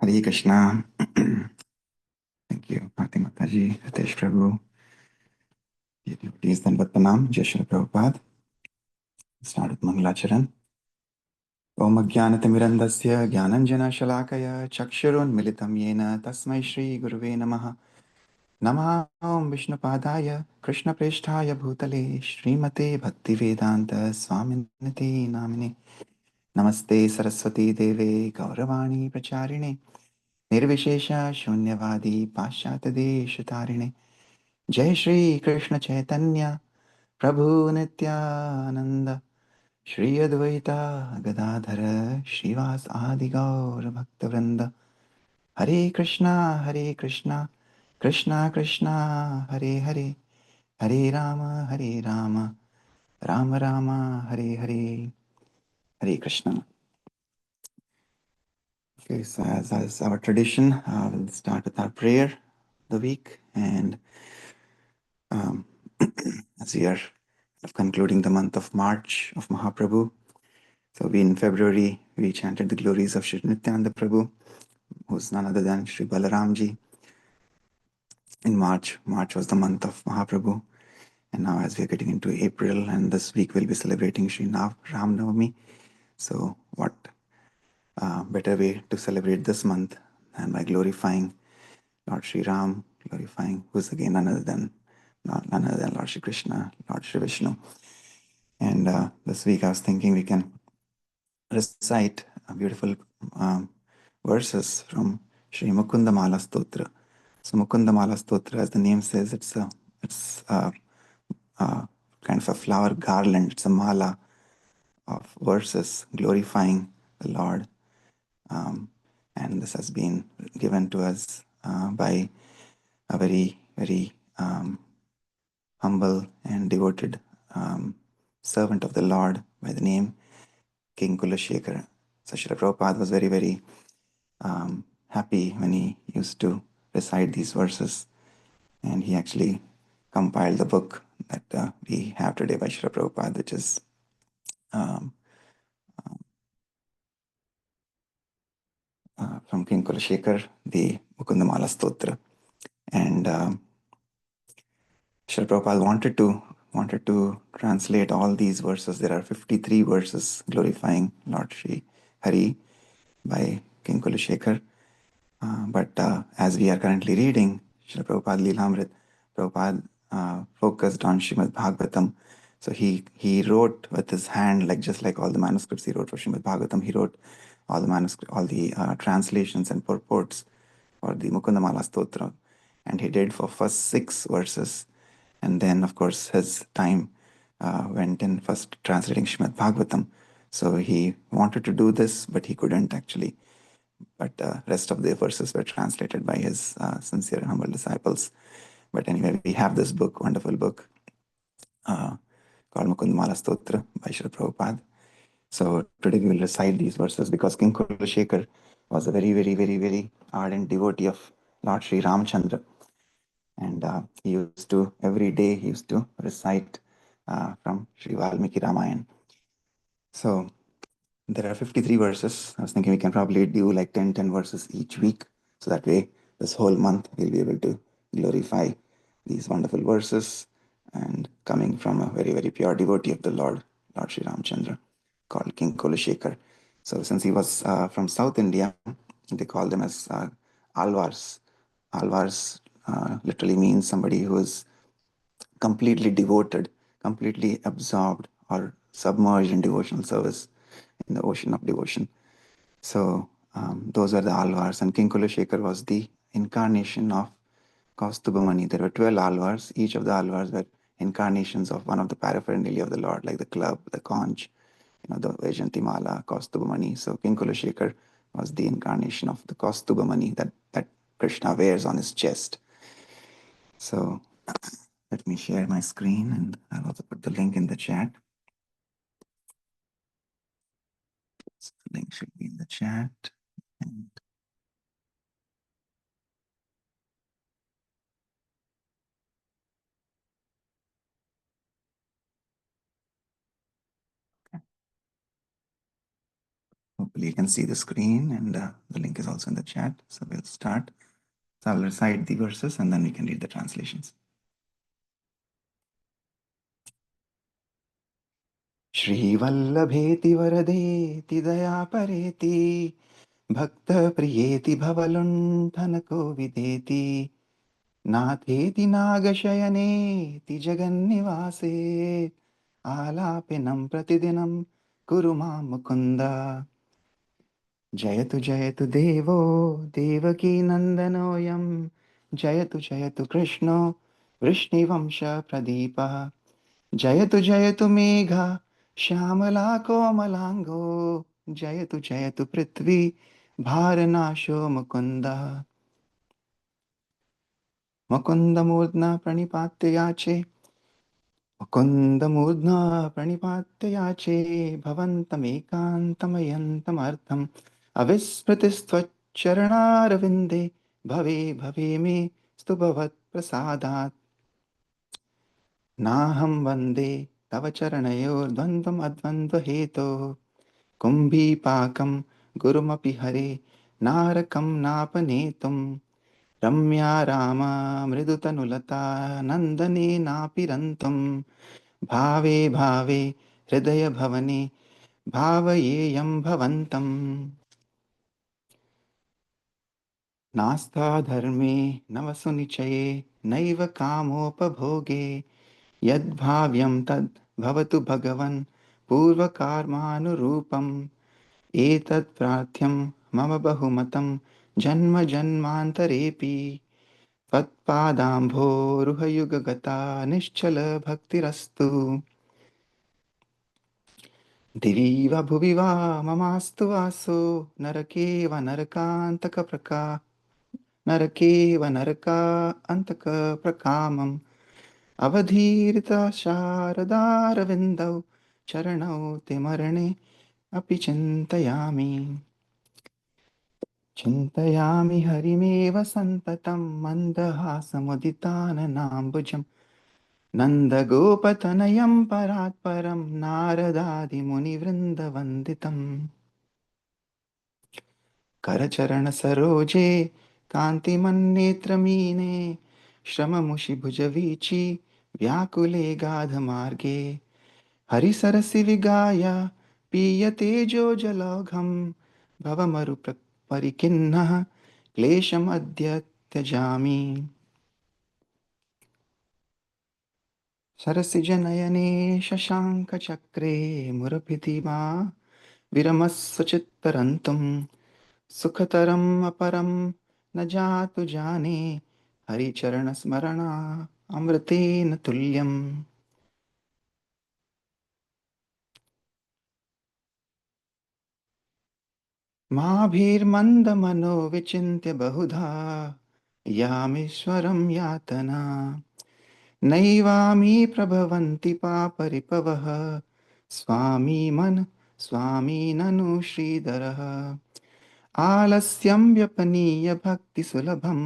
Hare Krishna. Thank you, Bhakti Mataji, Ritesh Prabhu, dear devotees, Dandavat Pranam, Jai Shri Prabhupada. Start with Mangalacharan. Om Ajnanatimirandasya Jnananjana Shalakaya Chakshurun Militam Yena Tasmai Shri Guruve Namaha. Namaha Om Vishnupadaya Krishna Presthaya Bhutale Srimate Bhaktivedanta Swaminiti Namine. Namaste Saraswati Deve Gauravani Pracharine Nirvishesha Shunyavadi Pashyatadeshatarine. जय श्री कृष्ण चैतन्य प्रभु नित्यानंद श्री अद्वैता गदाधर श्रीवास आदि गौर भक्तवृंद हरे Krishna Krishna Krishna Hare Hare Hare Ram Ram Ram Hare Hare Hare Krishna. Okay, so as our tradition, we'll start with our prayer the week, and um, as we are concluding the month of March of Mahaprabhu. So in February, we chanted the glories of Sri Nityananda Prabhu, who's none other than Sri Balaramji. In March was the month of Mahaprabhu. And now as we're getting into April, and this week we'll be celebrating Sri Ram Navami. So what better way to celebrate this month than by glorifying Lord Sri Ram, glorifying who's again none other than Lord Sri Krishna, Lord Sri Vishnu. And this week I was thinking we can recite beautiful verses from Sri Mukundamala Stotra. So Mukundamala Stotra, as the name says, it's kind of a flower garland. It's a mala of verses glorifying the Lord. And this has been given to us by a very, very humble and devoted servant of the Lord by the name King Kulasekhara. So Srila Prabhupada was very, very happy when he used to recite these verses, and he actually compiled the book that we have today by Srila Prabhupada, which is from King Kulasekhar, the Mukundamala Stotra. And Srila Prabhupada wanted to translate all these verses. There are 53 verses glorifying Lord Sri Hari by King Kulasekhar. But as we are currently reading Srila Prabhupada Leelamrit, Prabhupada focused on Srimad Bhagavatam. So he wrote with his hand, just like all the manuscripts he wrote for Srimad Bhagavatam, he wrote all the translations and purports for the Mukundamala Stotra. And he did for first 6 verses. And then, of course, his time went in first translating Srimad Bhagavatam. So he wanted to do this, but he couldn't actually. But the rest of the verses were translated by his sincere and humble disciples. But anyway, we have this book, wonderful book, called Mukundamala Stotra by Srila Prabhupada. So today we will recite these verses because King Kulasekhar was a very, very, very, very ardent devotee of Lord Sri Ramchandra. And he used to, every day, he used to recite from Sri Valmiki Ramayana. So there are 53 verses. I was thinking we can probably do like 10 verses each week. So that way, this whole month, we'll be able to glorify these wonderful verses and coming from a very, very pure devotee of the Lord Sri Ramchandra, called King Kulasekhar. So since he was from South India, they call them as Alvars. Alvars literally means somebody who is completely devoted, completely absorbed or submerged in devotional service in the ocean of devotion. So those are the Alvars, and King Kulasekhar was the incarnation of Kaustubhamani. There were 12 Alvars. Each of the Alvars were incarnations of one of the paraphernalia of the Lord, like the club, the conch, the Vajantimala, Kaustubhamani. So King Kulasekhar was the incarnation of the Kaustubhamani that Krishna wears on his chest. So let me share my screen, and I'll also put the link in the chat. So the link should be in the chat. And hope Hopefully you can see the screen, and the link is also in the chat. So we'll start. So I'll recite the verses and then we can read the translations. श्रीवल्लभेति वरदेति दयापरेति भक्तप्रियेति भवलुण्ठनको विदेति नाथेति नागशयनेति जगन्निवासे आलापिनं प्रतिदिनं कुरु मां मुकुन्द जयतु देवो देवकीनन्दनोऽयं जयतु कृष्णो वृष्णिवंशप्रदीपः जयतु मेघा श्यामलाकोमलाङ्गो जयतु पृथ्वी भारनाशो मुकुन्दः मुकुन्दमूर्ध्ना प्रणिपात्य याचे मुकुन्दमूर्ध्ना प्रणिपात्य याचे भवन्तमेकान्तमयन्तमर्थम् अविस्मृतिस्त्वच्चरणारविन्दे भवे मे स्तु भवत्प्रसादात् नाहं वन्दे तव चरणयोर्द्वन्द्वम् अद्वन्द्वहेतोः कुम्भीपाकं गुरुमपि हरे नारकं नापनेतुम् रम्या रामा मृदुतनुलता नन्दनेनापि रन्तुम् भावे हृदयभवने भावयेयं भवन्तम् नास्ता धर्मे नवसुनिचये नैव कामोपभोगे यद्भाव्यं तद् भवतु भगवन् पूर्वकर्मानुरूपम् एतत् प्रार्थ्यं मम बहुमतं जन्म जन्मान्तरेऽपि त्वत्पादाम्भोरुहयुगगता निश्चलभक्तिरस्तु दिवि वा भुवि वा ममास्तु वासो नरके व नरकान्तकप्रकामम् अवधीरिता शारदारविन्दौ चरणौ ते मरणे अपि चिन्तयामि हरिमेव सन्ततं मन्दहासमुदिताननाम्बुजम् नन्दगोपतनयं परात्परं नारदादिमुनिवृन्दवन्दितम् करचरणसरोजे कान्तिमन्नेत्रमीने श्रममुषिभुजवीचि व्याकुले गाधमार्गे हरिसरसि विगाय पीयते जोजलौघं भवमरुपरिकिन्नः क्लेशमद्य त्यजामि सरसिजनयने शशाङ्कचक्रे मुरभिधिमा विरमस्व चित्तरन्तुं सुखतरम् अपरं न जातु जाने हरिचरणस्मरणा अमृतेन तुल्यम् माभिर्मन्दमनो विचिन्त्य बहुधा यामीश्वरं यातना नैवामी प्रभवन्ति पापरिपवः स्वामी ननु श्रीधरः आलस्यं व्यपनीय भक्तिसुलभं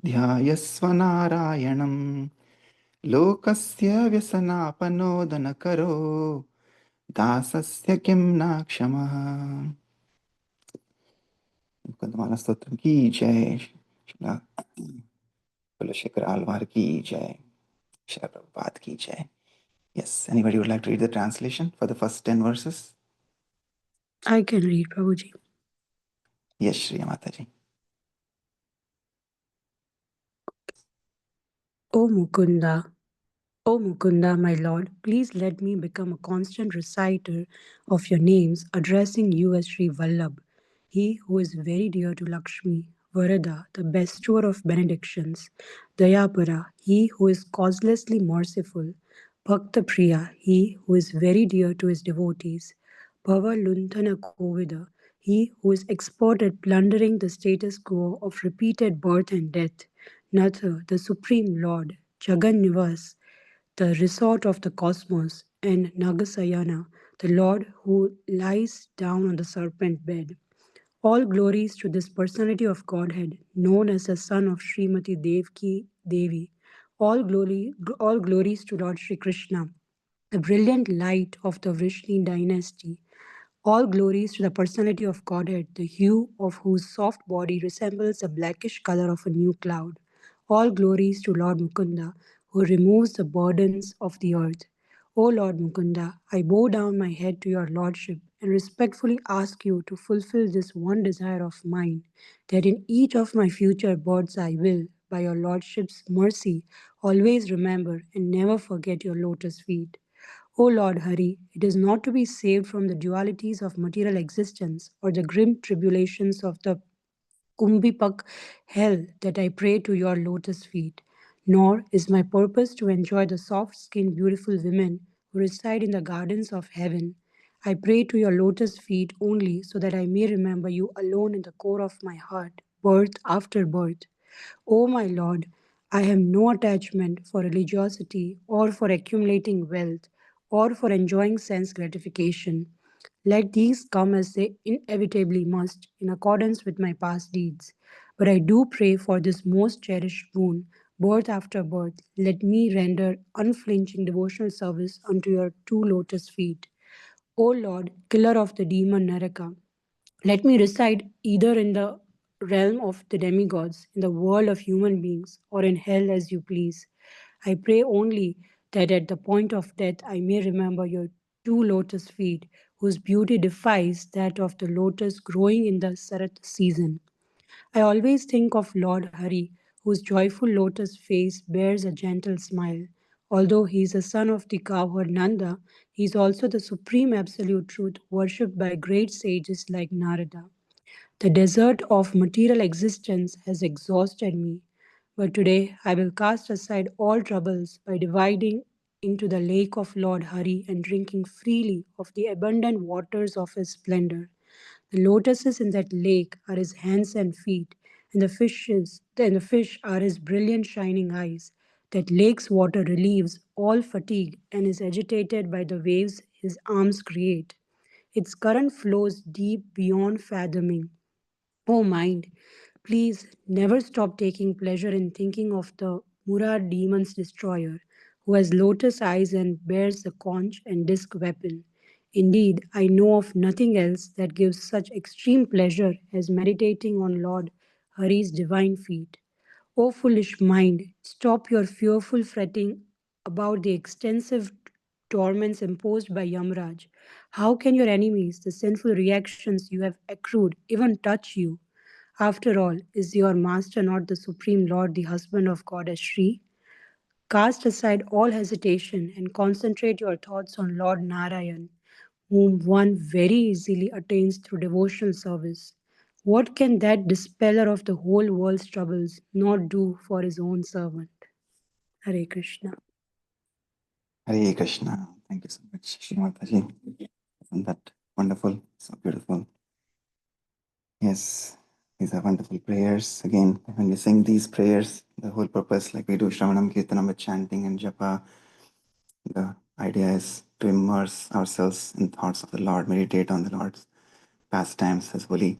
ध्यायस्व नारायणं लोकस्य व्यसनापनोदनकरो दासस्य किं न क्षमः मुकंदमाला स्तोत्र की जय श्रीला कुलशेखर आलवार की जय श्रीला प्रभुपाद की जय Yes, anybody would like to read the translation for the first 10 verses? I can read, Prabhuji. Yes, Shri Mataji. O Mukunda, my Lord, please let me become a constant reciter of your names, addressing you as Sri Vallabh, he who is very dear to Lakshmi, Varada, the bestower of benedictions, Dayapara, he who is causelessly merciful, Bhakta Priya, he who is very dear to his devotees, Bhava Lunthana Kovida, he who is expert at plundering the status quo of repeated birth and death, Natha, the Supreme Lord, Jagan Nivas, the resort of the cosmos, and Nagasayana, the Lord who lies down on the serpent bed. All glories to this personality of Godhead, known as the son of Srimati Devki Devi. All glories to Lord Shri Krishna, the brilliant light of the Vrishni dynasty. All glories to the personality of Godhead, the hue of whose soft body resembles the blackish color of a new cloud. All glories to Lord Mukunda, who removes the burdens of the earth. O Lord Mukunda, I bow down my head to your lordship and respectfully ask you to fulfill this one desire of mine, that in each of my future births I will, by your lordship's mercy, always remember and never forget your lotus feet. O Lord Hari, it is not to be saved from the dualities of material existence or the grim tribulations of the Kumbipak hell that I pray to your lotus feet, nor is my purpose to enjoy the soft skinned, beautiful women who reside in the gardens of heaven. I pray to your lotus feet only so that I may remember you alone in the core of my heart, birth after birth. O my Lord, I have no attachment for religiosity or for accumulating wealth or for enjoying sense gratification. Let these come as they inevitably must, in accordance with my past deeds. But I do pray for this most cherished boon, birth after birth. Let me render unflinching devotional service unto your two lotus feet. O Lord, killer of the demon Naraka, let me reside either in the realm of the demigods, in the world of human beings, or in hell as you please. I pray only that at the point of death I may remember your two lotus feet, whose beauty defies that of the lotus growing in the Sarat season. I always think of Lord Hari, whose joyful lotus face bears a gentle smile. Although he is a son of the cowherd Nanda, he is also the supreme absolute truth worshipped by great sages like Narada. The desert of material existence has exhausted me, but today I will cast aside all troubles by dividing into the lake of Lord Hari and drinking freely of the abundant waters of his splendor. The lotuses in that lake are his hands and feet, and the fish are his brilliant shining eyes. That lake's water relieves all fatigue and is agitated by the waves his arms create. Its current flows deep beyond fathoming. Oh, mind, please never stop taking pleasure in thinking of the Murar demon's destroyer, who has lotus eyes and bears the conch and disc weapon. Indeed, I know of nothing else that gives such extreme pleasure as meditating on Lord Hari's divine feet. O foolish mind, stop your fearful fretting about the extensive torments imposed by Yamraj. How can your enemies, the sinful reactions you have accrued, even touch you? After all, is your master not the Supreme Lord, the husband of Goddess Shri? Cast aside all hesitation and concentrate your thoughts on Lord Narayan, whom one very easily attains through devotional service. What can that dispeller of the whole world's troubles not do for his own servant? Hare Krishna. Hare Krishna. Thank you so much, Srimataji. Isn't that wonderful? So beautiful. Yes, these are wonderful prayers. Again, when we sing these prayers, the whole purpose, like we do Shravanam Kirtanam with chanting and japa, the idea is to immerse ourselves in thoughts of the Lord, meditate on the Lord's pastimes, His holy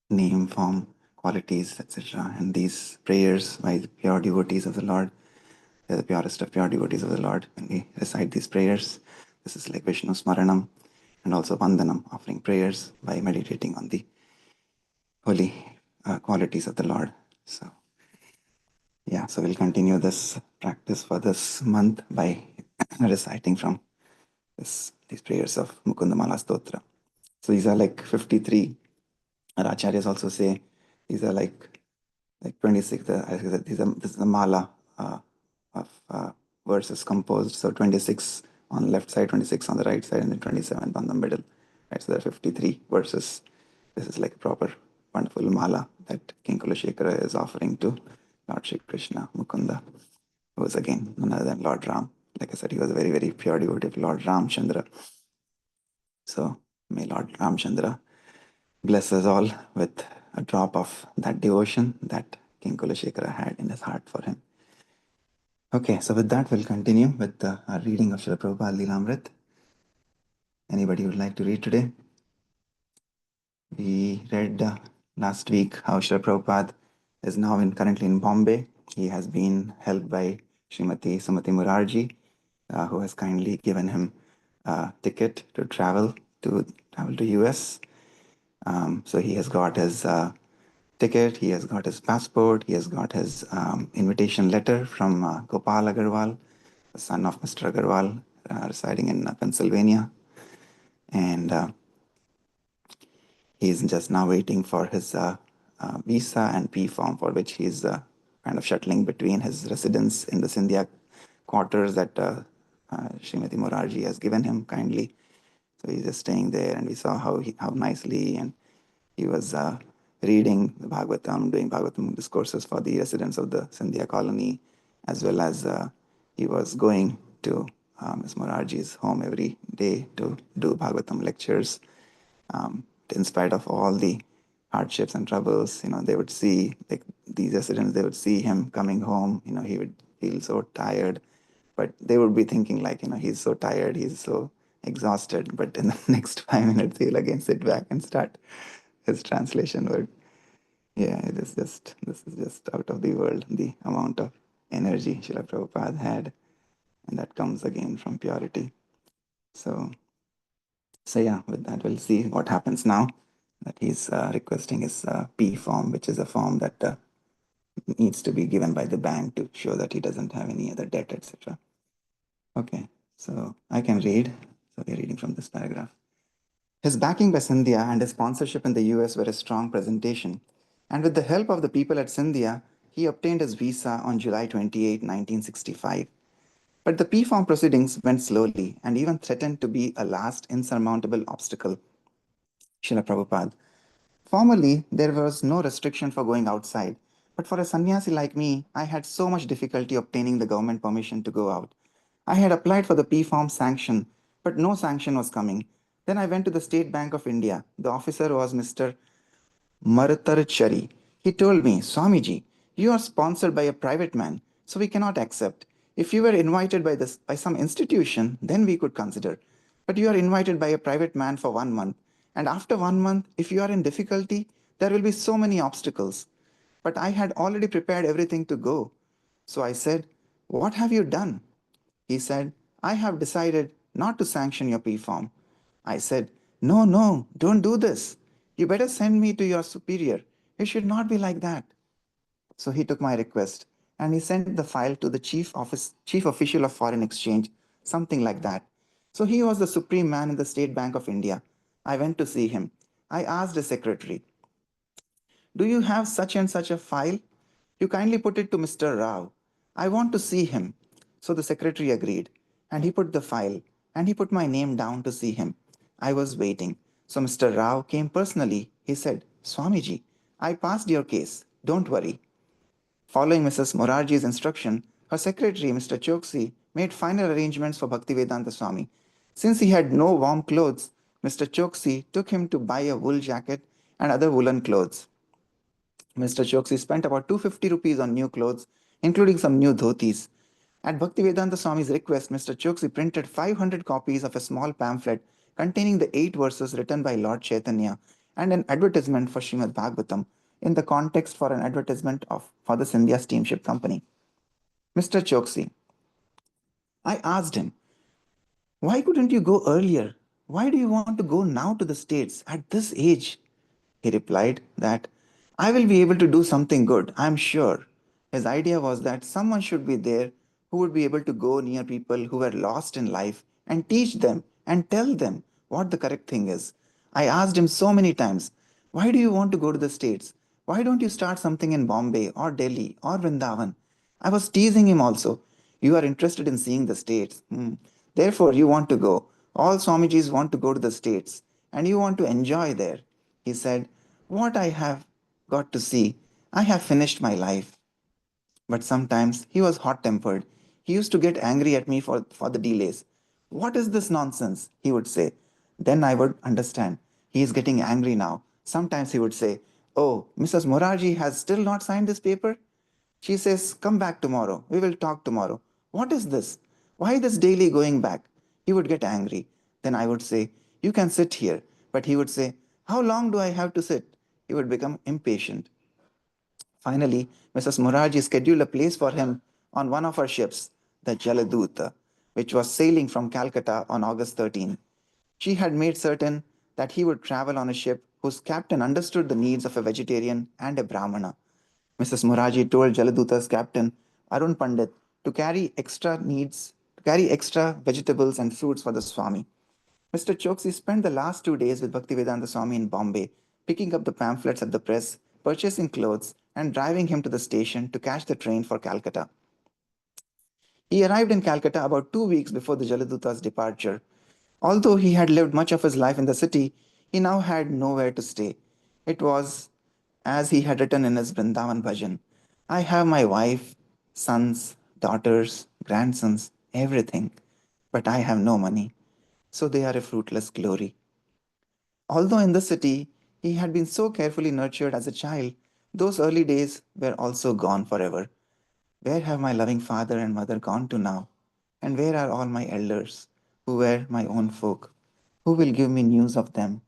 name, form, qualities, etc. And these prayers by the pure devotees of the Lord, they're the purest of pure devotees of the Lord. When we recite these prayers, this is like Vishnu Smaranam and also Vandanam, offering prayers by meditating on the holy qualities of the Lord. So, yeah, so we'll continue this practice for this month by reciting from these prayers of Mukundamala Stotra. So these are like 53. Our acharyas also say these are like 26. This is a mala of verses composed. So 26 on the left side, 26 on the right side, and then 27th on the middle. Right, so there are 53 verses. This is like a proper wonderful mala that King Kulasekhara is offering to Lord Shri Krishna Mukunda, who is again none other than Lord Ram. Like I said, he was a very, very pure devotee of Lord Ramchandra. So may Lord Ramchandra bless us all with a drop of that devotion that King Kulasekhara had in his heart for him. Okay, so with that, we'll continue with our reading of Srila Prabhupada Lilamrit. Anybody would like to read today? We read last week how Srila Prabhupada is now currently in Bombay. He has been helped by Srimati Sumati Murarji, who has kindly given him a ticket to travel to travel to US. So he has got his ticket, he has got his passport, he has got his invitation letter from Gopal Agarwal, the son of Mr. Agarwal, residing in Pennsylvania. And he's just now waiting for his visa and P form, for which he's kind of shuttling between his residence in the Scindia quarters that Srimati Morarji has given him kindly. So he's just staying there, and we saw how nicely and he was reading the Bhagavatam, doing Bhagavatam discourses for the residents of the Scindia colony, as well as he was going to Ms. Morarji's home every day to do Bhagavatam lectures. In spite of all the hardships and troubles, they would see, like these residents, they would see him coming home, he would feel so tired, but they would be thinking like, he's so tired, he's so exhausted, but in the next 5 minutes, he'll again sit back and start his translation work. Yeah, this is just out of the world, the amount of energy Srila Prabhupada had, and that comes again from purity. So yeah, with that, we'll see what happens now. That he's requesting his P form, which is a form that needs to be given by the bank to show that he doesn't have any other debt, etc. Okay, so I can read. So we're reading from this paragraph. His backing by Scindia and his sponsorship in the US were a strong presentation, and with the help of the people at Scindia, he obtained his visa on July 28, 1965. But the P form proceedings went slowly and even threatened to be a last insurmountable obstacle. Srila Prabhupada. Formerly, there was no restriction for going outside, but for a sannyasi like me, I had so much difficulty obtaining the government permission to go out. I had applied for the P form sanction, but no sanction was coming. Then I went to the State Bank of India. The officer was Mr. Maratarchari. He told me, Swamiji, you are sponsored by a private man, so we cannot accept. If you were invited by some institution, then we could consider. But you are invited by a private man for 1 month. And after 1 month, if you are in difficulty, there will be so many obstacles. But I had already prepared everything to go. So I said, what have you done? He said, I have decided not to sanction your P form. I said, no, no, don't do this. You better send me to your superior. It should not be like that. So he took my request and he sent the file to the chief official of foreign exchange, something like that. So he was the supreme man in the State Bank of India. I went to see him. I asked the secretary, do you have such and such a file? You kindly put it to Mr. Rao. I want to see him. So the secretary agreed, and he put the file, and he put my name down to see him. I was waiting. So Mr. Rao came personally. He said, Swamiji, I passed your case. Don't worry. Following Mrs. Morarji's instruction, her secretary, Mr. Choksi, made final arrangements for Bhaktivedanta Swami. Since he had no warm clothes, Mr. Choksi took him to buy a wool jacket and other woolen clothes. Mr. Choksi spent about 250 rupees on new clothes, including some new dhotis. At Bhaktivedanta Swami's request, Mr. Choksi printed 500 copies of a small pamphlet containing the 8 verses written by Lord Chaitanya and an advertisement for Srimad Bhagavatam in the context for an advertisement for the Scindia Steamship Company. Mr. Choksi, I asked him, why couldn't you go earlier? Why do you want to go now to the States at this age? He replied that I will be able to do something good, I am sure. His idea was that someone should be there who would be able to go near people who were lost in life and teach them and tell them what the correct thing is. I asked him so many times, why do you want to go to the States? Why don't you start something in Bombay or Delhi or Vrindavan? I was teasing him also. You are interested in seeing the States. Therefore, you want to go. All Swamijis want to go to the States and you want to enjoy there. He said, what I have got to see, I have finished my life. But sometimes he was hot tempered. He used to get angry at me for the delays. What is this nonsense? He would say. Then I would understand. He is getting angry now. Sometimes he would say, oh, Mrs. Morarji has still not signed this paper? She says, come back tomorrow. We will talk tomorrow. What is this? Why this daily going back? He would get angry. Then I would say, you can sit here. But he would say, how long do I have to sit? He would become impatient. Finally, Mrs. Murarji scheduled a place for him on one of her ships, the Jaladuta, which was sailing from Calcutta on August 13. She had made certain that he would travel on a ship whose captain understood the needs of a vegetarian and a Brahmana. Mrs. Muraji told Jaladuta's captain, Arun Pandit, to carry extra vegetables and fruits for the Swami. Mr. Choksi spent the last 2 days with Bhaktivedanta Swami in Bombay, picking up the pamphlets at the press, purchasing clothes, and driving him to the station to catch the train for Calcutta. He arrived in Calcutta about 2 weeks before the Jaladuta's departure. Although he had lived much of his life in the city, he now had nowhere to stay. It was as he had written in his Vrindavan bhajan, I have my wife, sons, daughters, grandsons, everything, but I have no money, so they are a fruitless glory. Although in the city he had been so carefully nurtured as a child, those early days were also gone forever. Where have my loving father and mother gone to now? And where are all my elders, who were my own folk? Who will give me news of them?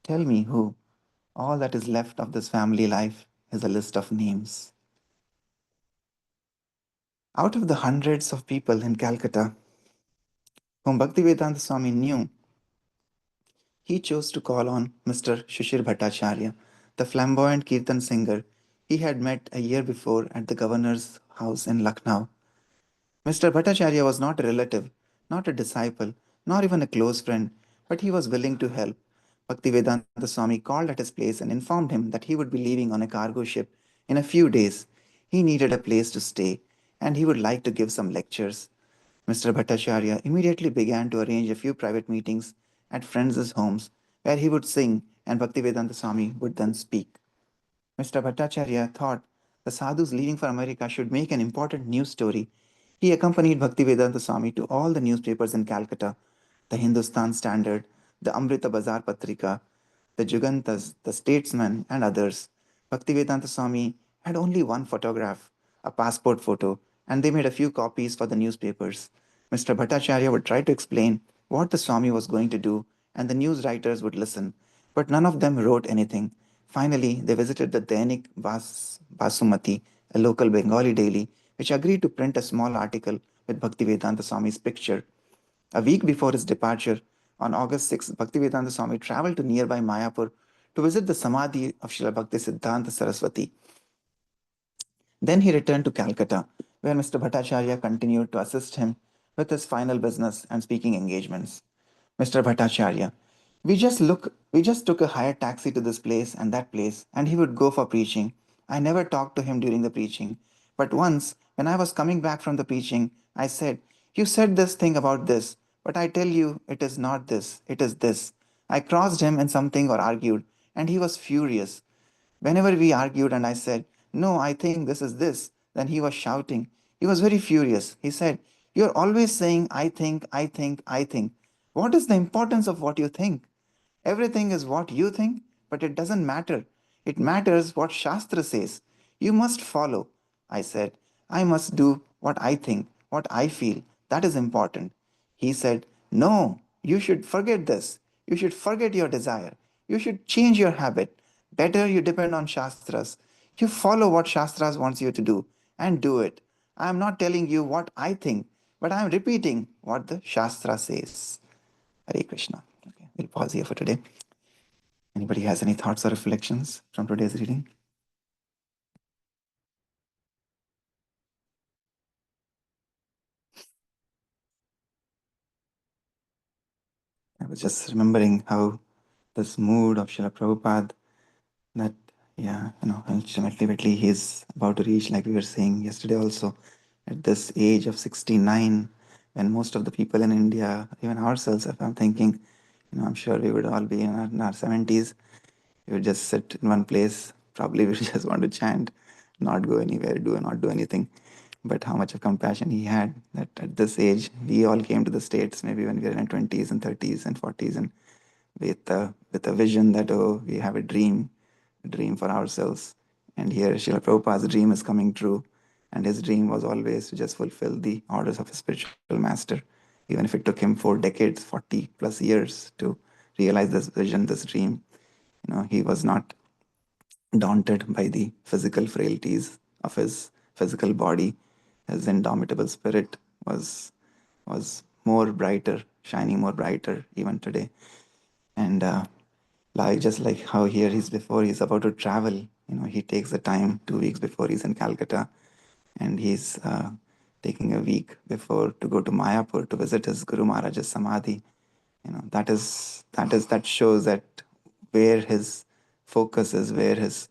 Tell me who. All that is left of this family life is a list of names. Out of the hundreds of people in Calcutta whom Bhaktivedanta Swami knew, he chose to call on Mr. Shishir Bhattacharya, the flamboyant Kirtan singer he had met a year before at the governor's house in Lucknow. Mr. Bhattacharya was not a relative, not a disciple, nor even a close friend, but he was willing to help. Bhaktivedanta Swami called at his place and informed him that he would be leaving on a cargo ship in a few days. He needed a place to stay, and he would like to give some lectures. Mr. Bhattacharya immediately began to arrange a few private meetings at friends' homes where he would sing and Bhaktivedanta Swami would then speak. Mr. Bhattacharya thought the sadhus leaving for America should make an important news story. He accompanied Bhaktivedanta Swami to all the newspapers in Calcutta, the Hindustan Standard, the Amrita Bazar Patrika, the Jugantas, the Statesman, and others. Bhaktivedanta Swami had only one photograph, a passport photo, and they made a few copies for the newspapers. Mr. Bhattacharya would try to explain what the Swami was going to do, and the news writers would listen, but none of them wrote anything. Finally, they visited the Dainik Basumati, a local Bengali daily, which agreed to print a small article with Bhaktivedanta Swami's picture. A week before his departure, on August 6th, Bhaktivedanta Swami traveled to nearby Mayapur to visit the Samadhi of Srila Bhakti Siddhanta Saraswati. Then he returned to Calcutta, where Mr. Bhattacharya continued to assist him with his final business and speaking engagements. Mr. Bhattacharya, we just took a hired taxi to this place and that place, and he would go for preaching. I never talked to him during the preaching. But once, when I was coming back from the preaching, I said, You said this thing about this, but I tell you it is not this, it is this. I crossed him in something or argued, and he was furious. Whenever we argued and I said, No, I think this is this, then he was shouting. He was very furious. He said, You're always saying, I think, I think, I think. What is the importance of what you think? Everything is what you think, but it doesn't matter. It matters what Shastra says. You must follow. I said, I must do what I think, what I feel. That is important. He said, No, you should forget this. You should forget your desire. You should change your habit. Better you depend on Shastras. You follow what Shastras wants you to do and do it. I am not telling you what I think, but I am repeating what the Shastra says. Hare Krishna. Okay, we'll pause here for today. Anybody has any thoughts or reflections from today's reading? I was just remembering how this mood of Srila Prabhupada that, yeah, ultimately he's about to reach, like we were saying yesterday also, at this age of 69, when most of the people in India, even ourselves, if I'm thinking, I'm sure we would all be in our 70s. We would just sit in one place. Probably we just want to chant, not go anywhere, not do anything. But how much of compassion he had that at this age, we all came to the States, maybe when we were in our 20s and 30s and 40s, and with a vision that, oh, we have a dream for ourselves. And here Srila Prabhupada's dream is coming true. And his dream was always to just fulfill the orders of his spiritual master, even if it took him 4 decades, 40 plus years to realize this vision, this dream. He was not daunted by the physical frailties of his physical body. His indomitable spirit was more brighter, shining more brighter even today. And like just like how here he's before he's about to travel, he takes the time 2 weeks before he's in Calcutta, and he's taking a week before to go to Mayapur to visit his Guru Maharaj's Samadhi. That shows that where his focus is, where his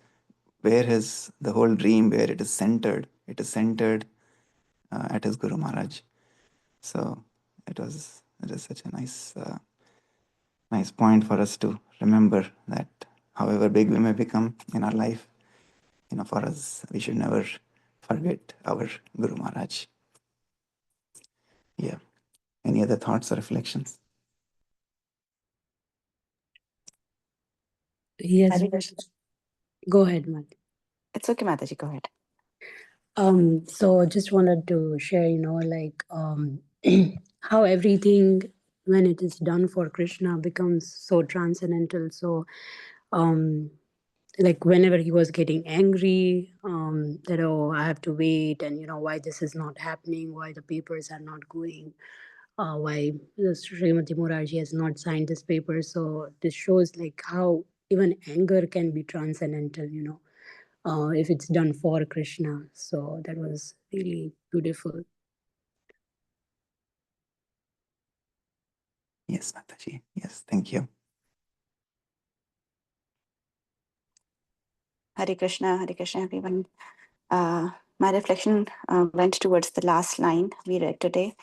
the whole dream, where it is centered. It is centered at his Guru Maharaj. So it is such a nice point for us to remember that however big we may become in our life, for us, we should never forget our Guru Maharaj. Yeah. Any other thoughts or reflections? Yes, go ahead, Mad. It's okay, Mataji, go ahead. So just wanted to share, like how everything when it is done for Krishna becomes so transcendental. So um like whenever he was getting angry, that oh, I have to wait, and why this is not happening, why the papers are not going, why the Srimati Murarji has not signed this paper. So this shows like how even anger can be transcendental, if it's done for Krishna. So that was really beautiful. Yes, Mataji. Yes, thank you. Hare Krishna, everyone. My reflection went towards the last line we read today.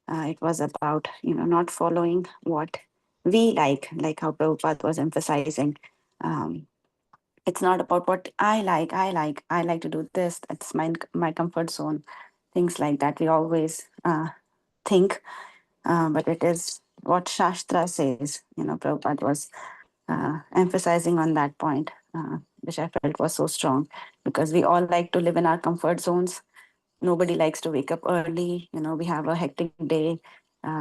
It was about, not following what we like how Prabhupada was emphasizing. Um, it's not about what I like to do this. That's my comfort zone. Things like that. We always think, but it is what Shastra says. Prabhupada was emphasizing on that point, which I felt was so strong because we all like to live in our comfort zones. Nobody likes to wake up early. We have a hectic day,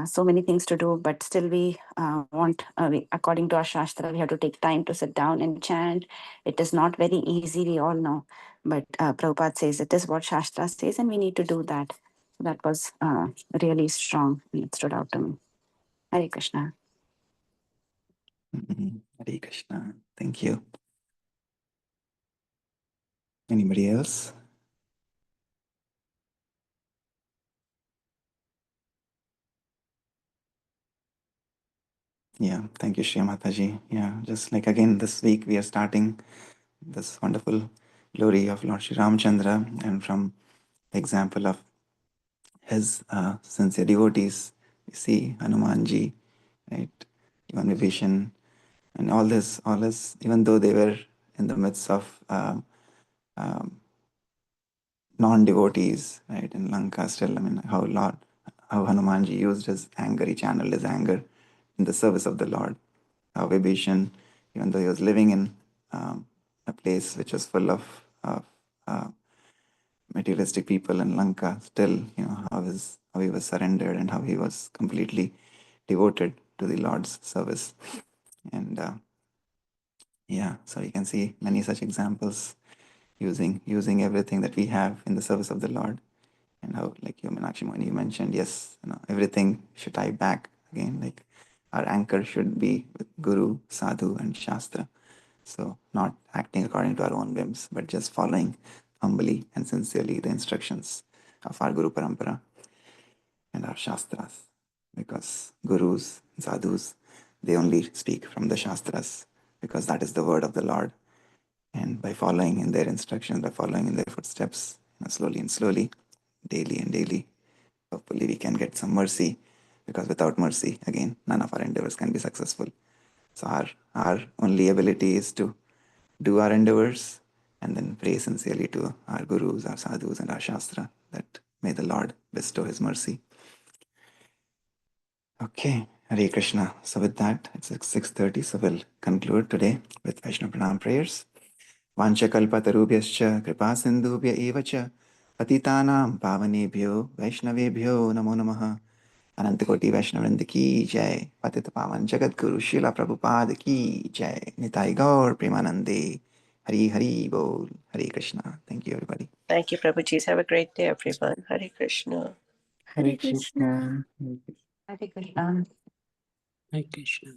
so many things to do, but still we according to our Shastra, we have to take time to sit down and chant. It is not very easy, we all know. But Prabhupada says it is what Shastra says, and we need to do that. That was really strong and it stood out to me. Hare Krishna. Hare Krishna. Thank you. Anybody else? Yeah, thank you, Shri Mataji. Yeah, just like again this week we are starting this wonderful glory of Lord Sri Ramchandra, and from the example of his sincere devotees, we see Hanumanji, right? Even Vibhishan, and all this, even though they were in the midst of um, non-devotees, right, in Lanka still, I mean, how Hanumanji used his anger, he channeled his anger in the service of the Lord. How Vibhishan, even though he was living in a place which was full of uh, materialistic people in Lanka, still, how he was surrendered and how he was completely devoted to the Lord's service. And yeah, so you can see many such examples using everything that we have in the service of the Lord. And how, like you, Meenakshi Mohan, you mentioned, yes, everything should tie back again. Like our anchor should be with Guru, Sadhu, and Shastra. So not acting according to our own whims, but just following humbly and sincerely the instructions of our Guru Parampara and our Shastras. Because Gurus, Sadhus, they only speak from the Shastras because that is the word of the Lord. And by following in their instructions, by following in their footsteps, slowly and slowly, daily and daily, hopefully we can get some mercy, because without mercy, again, none of our endeavors can be successful. So our only ability is to do our endeavors and then pray sincerely to our gurus, our sadhus, and our shastra that may the Lord bestow his mercy. Okay, Hare Krishna. So with that, it's 6:30, so we'll conclude today with Vaishnava Pranam prayers. वाञ्छकल्पतरुभ्यश्च कृपासिन्धुभ्य एव च पतितानां पावनेभ्यो वैष्णवेभ्यो नमो नमः. अनंतकोटि वैष्णवृंद की जय. पतित पावन जगत गुरु शिला प्रभुपाद की जय. निताई गौर प्रेमानंदे. हरि हरि बोल. हरे Krishna. Thank you, everybody. Thank you, Prabhuji. Have a great day, everyone. Hare Krishna. Hare Krishna. Hare Krishna. Hare Krishna.